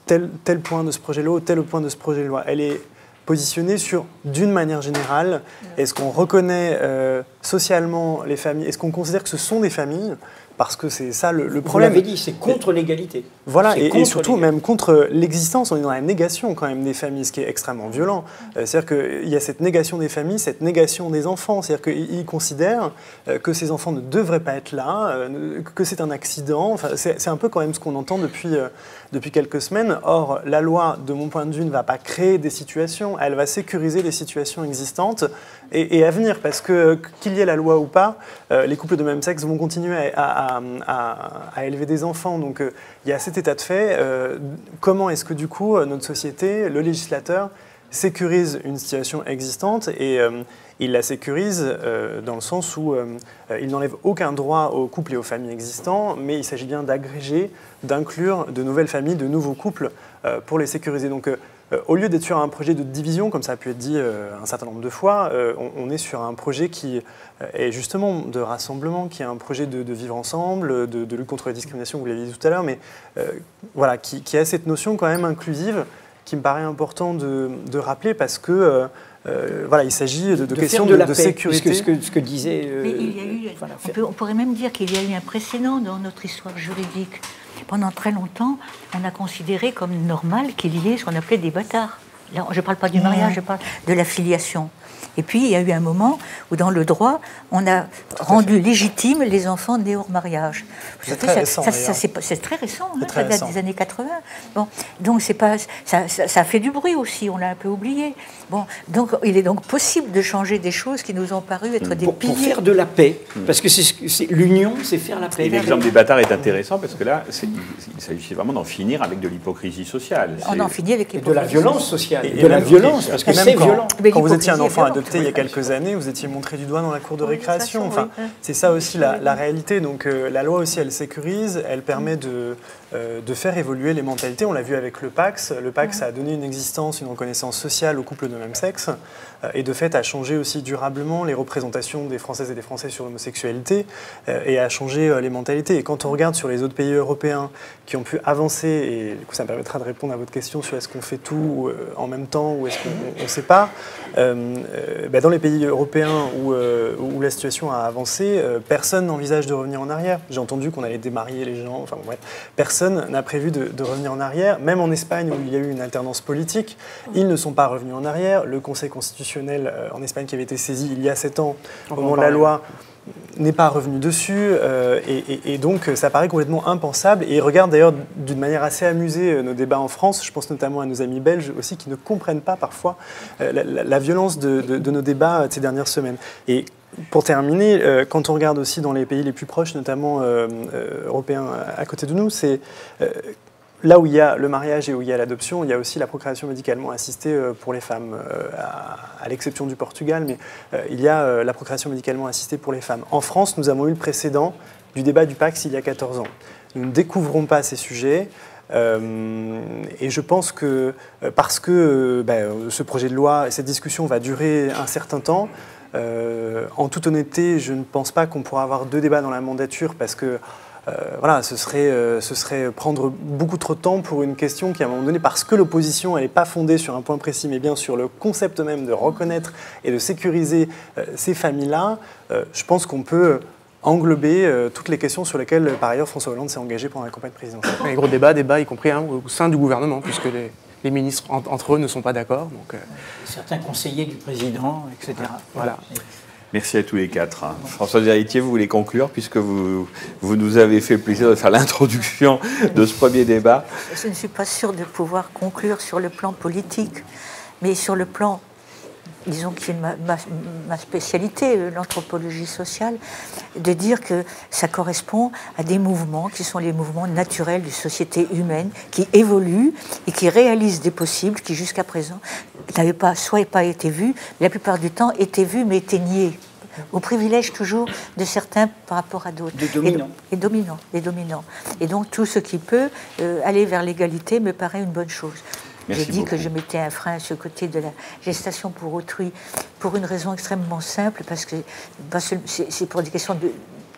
tel point de ce projet de loi ou tel point de ce projet de loi. Elle est positionnée sur, d'une manière générale, est-ce qu'on reconnaît socialement les familles, est-ce qu'on considère que ce sont des familles? Parce que c'est ça le problème. Vous l'avez dit, c'est contre l'égalité. Voilà, et surtout même contre l'existence. On est dans la négation quand même des familles, ce qui est extrêmement violent. C'est-à-dire qu'il y a cette négation des familles, cette négation des enfants. C'est-à-dire qu'ils considèrent que ces enfants ne devraient pas être là, que c'est un accident. Enfin, c'est un peu quand même ce qu'on entend depuis quelques semaines. Or, la loi, de mon point de vue, ne va pas créer des situations. Elle va sécuriser les situations existantes et à venir. Parce que, qu'il y ait la loi ou pas, les couples de même sexe vont continuer à élever des enfants. Donc il y a cet état de fait. Comment est-ce que du coup notre société, le législateur, sécurise une situation existante et il la sécurise dans le sens où il n'enlève aucun droit aux couples et aux familles existants, mais il s'agit bien d'agréger, d'inclure de nouvelles familles, de nouveaux couples pour les sécuriser. Donc, au lieu d'être sur un projet de division, comme ça a pu être dit un certain nombre de fois, on est sur un projet qui est justement de rassemblement, qui est un projet de vivre ensemble, de lutte contre la discrimination, vous l'avez dit tout à l'heure, mais voilà, qui a cette notion quand même inclusive qui me paraît important de rappeler parce que voilà, il s'agit de questions de sécurité. Ce que disait... Il y a eu, voilà, on pourrait même dire qu'il y a eu un précédent dans notre histoire juridique. Pendant très longtemps, on a considéré comme normal qu'il y ait ce qu'on appelait des bâtards. Là, je ne parle pas du mariage, je parle de la filiation. Et puis, il y a eu un moment où, dans le droit, on a rendu légitimes les enfants nés hors mariage. C'est très récent. C'est très récent, hein, ça date des années 80. Bon, donc, ça fait du bruit aussi, on l'a un peu oublié. Bon, donc, il est donc possible de changer des choses qui nous ont paru être des piliers. Pour faire de la paix, parce que l'union, c'est faire la paix. Et l'exemple des bâtards est intéressant, parce que là, il s'agit vraiment d'en finir avec de l'hypocrisie sociale. On en finit avec l'hypocrisie. De la violence sociale. Et de la violence, parce que c'est violent. Quand vous étiez un enfant adopté il y a quelques années, vous étiez montré du doigt dans la cour de récréation. Enfin, c'est ça aussi la réalité. Donc la loi aussi, elle sécurise, elle permet de faire évoluer les mentalités. On l'a vu avec le Pacs. Le Pacs a donné une existence, une reconnaissance sociale aux couples de même sexe et de fait a changé aussi durablement les représentations des Françaises et des Français sur l'homosexualité et a changé les mentalités. Et quand on regarde sur les autres pays européens qui ont pu avancer, et du coup ça me permettra de répondre à votre question sur est-ce qu'on fait tout en même temps ou est-ce qu'on ne sait pas, dans les pays européens où la situation a avancé, personne n'envisage de revenir en arrière. J'ai entendu qu'on allait démarier les gens, enfin bref, personne n'a prévu de revenir en arrière. Même en Espagne où il y a eu une alternance politique, ils ne sont pas revenus en arrière. Le Conseil constitutionnel en Espagne qui avait été saisi il y a 7 ans au moment de la loi n'est pas revenu dessus et donc ça paraît complètement impensable et ils regardent d'ailleurs d'une manière assez amusée nos débats en France, je pense notamment à nos amis belges aussi qui ne comprennent pas parfois la violence de nos débats ces dernières semaines. Et pour terminer, quand on regarde aussi dans les pays les plus proches, notamment européens à côté de nous, c'est là où il y a le mariage et où il y a l'adoption, il y a aussi la procréation médicalement assistée pour les femmes, à l'exception du Portugal, mais il y a la procréation médicalement assistée pour les femmes. En France, nous avons eu le précédent du débat du Pacs il y a 14 ans. Nous ne découvrons pas ces sujets. Et je pense que parce que ce projet de loi et cette discussion va durer un certain temps, en toute honnêteté, je ne pense pas qu'on pourra avoir 2 débats dans la mandature parce que voilà, ce serait prendre beaucoup trop de temps pour une question qui, à un moment donné, parce que l'opposition n'est pas fondée sur un point précis, mais bien sur le concept même de reconnaître et de sécuriser ces familles-là, je pense qu'on peut englober toutes les questions sur lesquelles, par ailleurs, François Hollande s'est engagé pendant la campagne présidentielle. Les gros débats, y compris au sein du gouvernement, puisque les ministres entre eux ne sont pas d'accord. Donc, certains conseillers du président, etc. Voilà. Merci à tous les 4. Françoise Héritier, vous voulez conclure, puisque vous nous avez fait le plaisir de faire l'introduction de ce premier débat. Je ne suis pas sûre de pouvoir conclure sur le plan politique, mais sur le plan, disons qui est ma spécialité, l'anthropologie sociale, de dire que ça correspond à des mouvements qui sont les mouvements naturels de société humaine, qui évoluent et qui réalisent des possibles qui jusqu'à présent n'avaient pas, soit pas été vus, la plupart du temps étaient vus mais étaient niés, au privilège toujours de certains par rapport à d'autres. Les dominants. Et donc tout ce qui peut aller vers l'égalité me paraît une bonne chose. J'ai dit que je mettais un frein à ce côté de la gestation pour autrui pour une raison extrêmement simple, parce que c'est pour des questions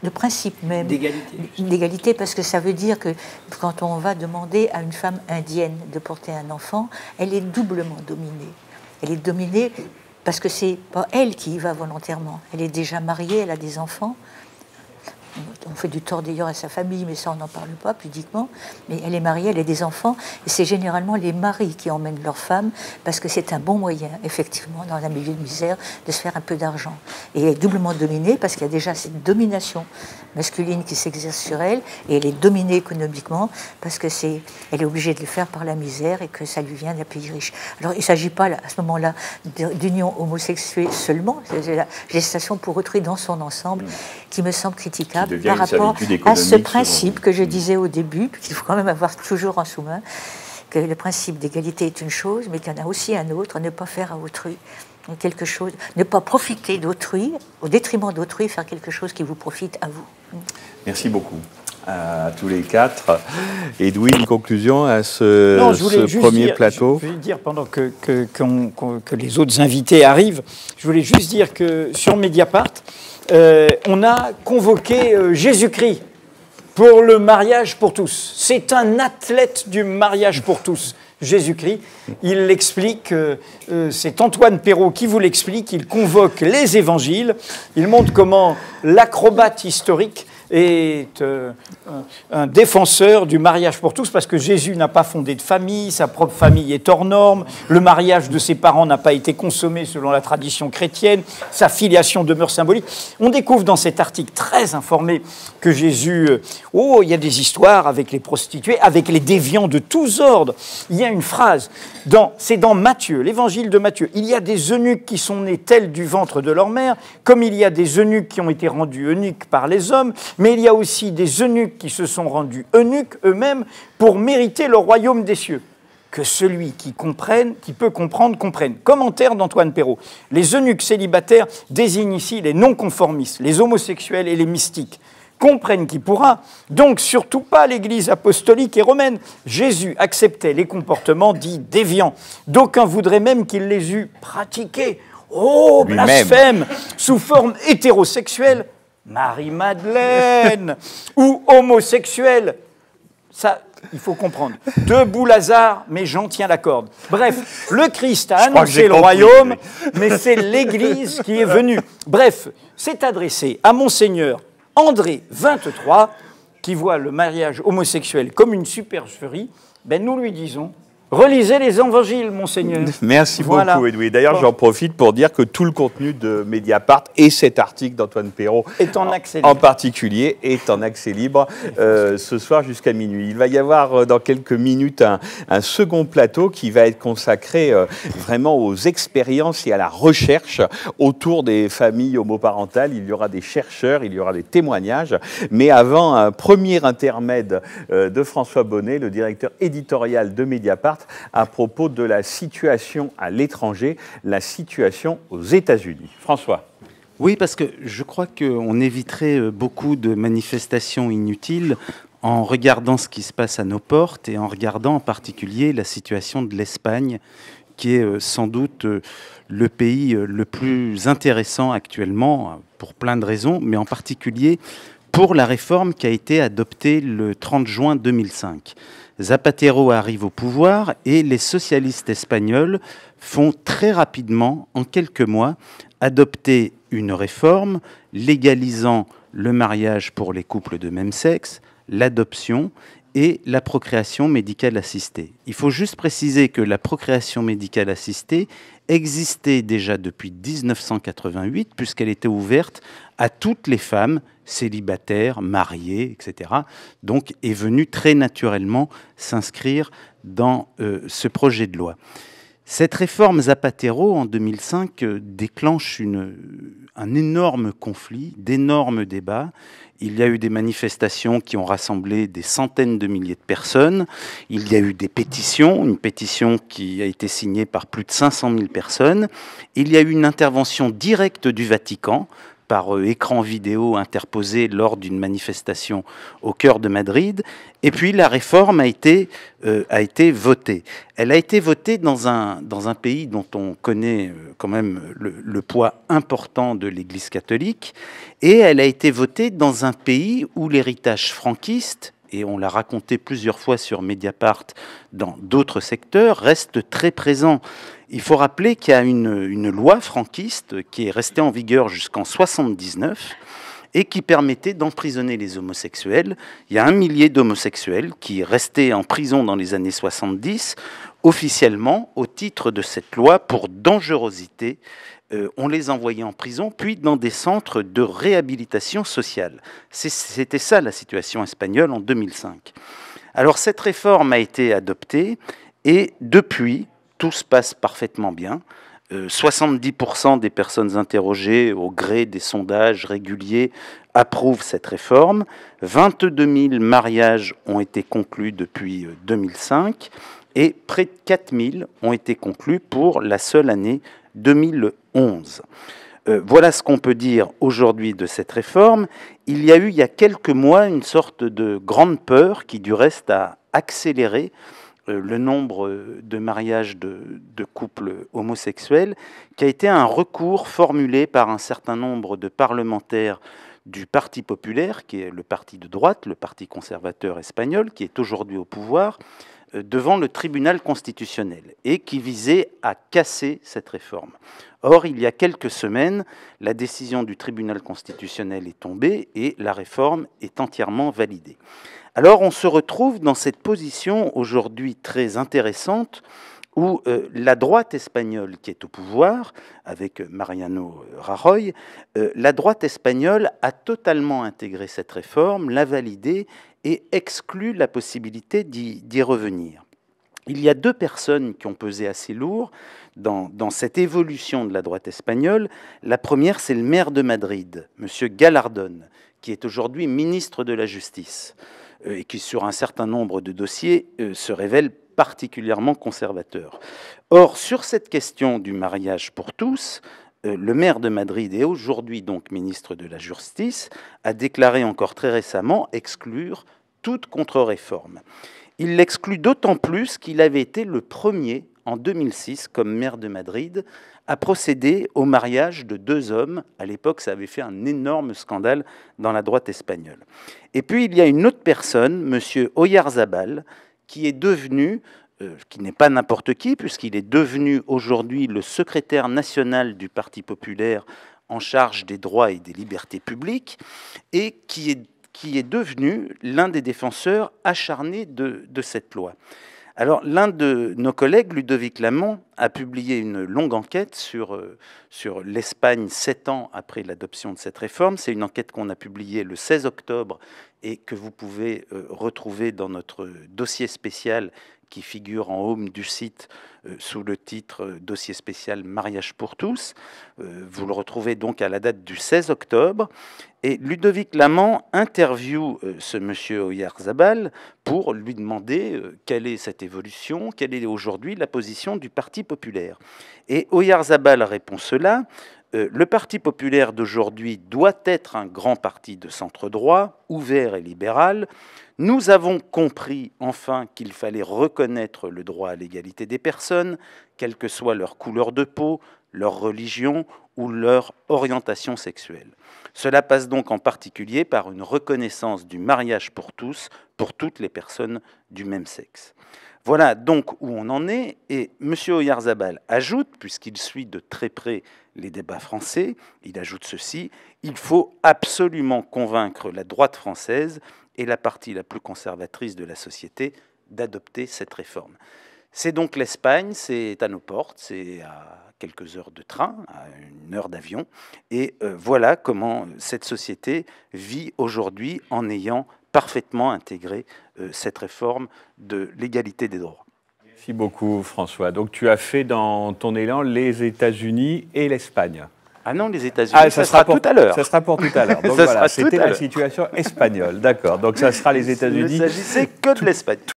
de principe même. D'égalité, parce que ça veut dire que quand on va demander à une femme indienne de porter un enfant, elle est doublement dominée. Elle est dominée parce que c'est pas elle qui y va volontairement. Elle est déjà mariée, elle a des enfants. On fait du tort d'ailleurs à sa famille, mais ça on n'en parle pas pudiquement. Mais elle est mariée, elle a des enfants, et c'est généralement les maris qui emmènent leurs femmes, parce que c'est un bon moyen, effectivement, dans un milieu de misère, de se faire un peu d'argent. Et elle est doublement dominée, parce qu'il y a déjà cette domination masculine qui s'exerce sur elle, et elle est dominée économiquement, parce que elle est obligée de le faire par la misère, et que ça lui vient d'un pays riche. Alors il ne s'agit pas, à ce moment-là, d'union homosexuelle seulement, c'est la gestation pour autrui dans son ensemble, qui me semble critiquable par rapport à ce principe que je disais au début, qu'il faut quand même avoir toujours en sous-main, que le principe d'égalité est une chose, mais qu'il y en a aussi un autre, à ne pas faire à autrui quelque chose, ne pas profiter d'autrui, au détriment d'autrui, faire quelque chose qui vous profite à vous. Merci beaucoup à tous les quatre. Edoui, une conclusion à ce premier plateau? Je voulais dire, pendant que les autres invités arrivent, je voulais juste dire que sur Mediapart, on a convoqué Jésus-Christ pour le mariage pour tous. C'est un athlète du mariage pour tous, Jésus-Christ. Il l'explique, c'est Antoine Perrault qui vous l'explique, il convoque les évangiles, il montre comment l'acrobate historique est un défenseur du mariage pour tous, parce que Jésus n'a pas fondé de famille, sa propre famille est hors norme, le mariage de ses parents n'a pas été consommé selon la tradition chrétienne, sa filiation demeure symbolique. On découvre dans cet article très informé que Jésus, il y a des histoires avec les prostituées, avec les déviants de tous ordres. Il y a une phrase, c'est dans Matthieu, l'évangile de Matthieu, il y a des eunuques qui sont nés tels du ventre de leur mère, comme il y a des eunuques qui ont été rendus eunuques par les hommes, mais il y a aussi des eunuques qui se sont rendus eunuques eux-mêmes pour mériter le royaume des cieux. Que celui qui peut comprendre, comprenne. Commentaire d'Antoine Perrault. Les eunuques célibataires désignent ici les non-conformistes, les homosexuels et les mystiques. Comprenne qui pourra, donc surtout pas l'Église apostolique et romaine. Jésus acceptait les comportements dits déviants. D'aucuns voudraient même qu'il les eût pratiqués. Oh, blasphème! Sous forme hétérosexuelle, Marie-Madeleine, ou homosexuelle. Ça, il faut comprendre. Debout Lazare, mais Jean tient la corde. Bref, le Christ a annoncé le royaume, mais c'est l'Église qui est venue. Bref, c'est adressé à Monseigneur André 23, qui voit le mariage homosexuel comme une supercherie. Nous lui disons... Relisez les évangiles, Monseigneur. Merci beaucoup, Edoui. D'ailleurs, j'en profite pour dire que tout le contenu de Mediapart et cet article d'Antoine Perrault est en accès libre. En particulier est en accès libre ce soir jusqu'à minuit. Il va y avoir dans quelques minutes un second plateau qui va être consacré vraiment aux expériences et à la recherche autour des familles homoparentales. Il y aura des chercheurs, il y aura des témoignages. Mais avant, un premier intermède de François Bonnet, le directeur éditorial de Mediapart, à propos de la situation à l'étranger, la situation aux États-Unis. François. Oui, parce que je crois qu'on éviterait beaucoup de manifestations inutiles en regardant ce qui se passe à nos portes et en regardant en particulier la situation de l'Espagne, qui est sans doute le pays le plus intéressant actuellement, pour plein de raisons, mais en particulier pour la réforme qui a été adoptée le 30 juin 2005. Zapatero arrive au pouvoir et les socialistes espagnols font très rapidement, en quelques mois, adopter une réforme légalisant le mariage pour les couples de même sexe, l'adoption et la procréation médicale assistée. Il faut juste préciser que la procréation médicale assistée existait déjà depuis 1988, puisqu'elle était ouverte à toutes les femmes célibataires, mariées, etc. Donc est venue très naturellement s'inscrire dans ce projet de loi. Cette réforme Zapatero, en 2005, déclenche un énorme conflit, d'énormes débats. Il y a eu des manifestations qui ont rassemblé des centaines de milliers de personnes. Il y a eu des pétitions, une pétition qui a été signée par plus de 500 000 personnes. Il y a eu une intervention directe du Vatican, par écran vidéo interposé lors d'une manifestation au cœur de Madrid. Et puis la réforme a été votée. Elle a été votée dans un pays dont on connaît quand même le poids important de l'Église catholique, et elle a été votée dans un pays où l'héritage franquiste, et on l'a raconté plusieurs fois sur Mediapart dans d'autres secteurs, reste très présent. Il faut rappeler qu'il y a une loi franquiste qui est restée en vigueur jusqu'en 1979 et qui permettait d'emprisonner les homosexuels. Il y a 1 millier d'homosexuels qui restaient en prison dans les années 70, officiellement, au titre de cette loi pour dangerosité. On les envoyait en prison, puis dans des centres de réhabilitation sociale. C'était ça la situation espagnole en 2005. Alors cette réforme a été adoptée et depuis, tout se passe parfaitement bien. 70% des personnes interrogées au gré des sondages réguliers approuvent cette réforme. 22 000 mariages ont été conclus depuis 2005. et près de 4000 ont été conclus pour la seule année 2011. Voilà ce qu'on peut dire aujourd'hui de cette réforme. Il y a eu, il y a quelques mois, une sorte de grande peur qui, du reste, a accéléré le nombre de mariages de couples homosexuels, qui a été un recours formulé par un certain nombre de parlementaires du Parti populaire, qui est le parti de droite, le parti conservateur espagnol, qui est aujourd'hui au pouvoir, devant le tribunal constitutionnel, et qui visait à casser cette réforme. Or, il y a quelques semaines, la décision du tribunal constitutionnel est tombée et la réforme est entièrement validée. Alors, on se retrouve dans cette position aujourd'hui très intéressante où la droite espagnole qui est au pouvoir, avec Mariano Rajoy, la droite espagnole a totalement intégré cette réforme, l'a validée et exclut la possibilité d'y revenir. Il y a deux personnes qui ont pesé assez lourd dans cette évolution de la droite espagnole. La première, c'est le maire de Madrid, M. Gallardón, qui est aujourd'hui ministre de la Justice et qui, sur un certain nombre de dossiers, se révèle particulièrement conservateur. Or, sur cette question du mariage pour tous, le maire de Madrid, et aujourd'hui donc ministre de la Justice, a déclaré encore très récemment exclure toute contre-réforme. Il l'exclut d'autant plus qu'il avait été le premier, en 2006, comme maire de Madrid, à procéder au mariage de deux hommes. À l'époque, ça avait fait un énorme scandale dans la droite espagnole. Et puis, il y a une autre personne, M. Oyarzabal, qui est devenu, qui n'est pas n'importe qui, puisqu'il est devenu aujourd'hui le secrétaire national du Parti populaire en charge des droits et des libertés publiques, et qui est devenu l'un des défenseurs acharnés de cette loi. Alors, l'un de nos collègues, Ludovic Lamont, a publié une longue enquête sur l'Espagne 7 ans après l'adoption de cette réforme. C'est une enquête qu'on a publiée le 16 octobre et que vous pouvez retrouver dans notre dossier spécial qui figure en home du site sous le titre « Dossier spécial mariage pour tous ». Vous le retrouvez donc à la date du 16 octobre. Et Ludovic Lamont interviewe ce monsieur Oyarzabal pour lui demander quelle est cette évolution, quelle est aujourd'hui la position du Parti populaire. Et Oyarzabal répond cela. Le Parti populaire d'aujourd'hui doit être un grand parti de centre-droit, ouvert et libéral. Nous avons compris enfin qu'il fallait reconnaître le droit à l'égalité des personnes, quelle que soit leur couleur de peau, leur religion ou leur orientation sexuelle. Cela passe donc en particulier par une reconnaissance du mariage pour tous, pour toutes les personnes du même sexe. Voilà donc où on en est, et M. Oyarzabal ajoute, puisqu'il suit de très près les débats français, il ajoute ceci: il faut absolument convaincre la droite française et la partie la plus conservatrice de la société d'adopter cette réforme. C'est donc l'Espagne, c'est à nos portes, c'est à quelques heures de train, à une heure d'avion, et voilà comment cette société vit aujourd'hui en ayant parfaitement intégré cette réforme de l'égalité des droits. Merci beaucoup François. Donc tu as fait dans ton élan les États-Unis et l'Espagne. Ah non, les États-Unis, ça sera tout à l'heure. Ça sera pour tout à l'heure. Donc voilà, c'était la situation espagnole. D'accord, donc ça sera les États-Unis. Il ne s'agissait que de l'Espagne.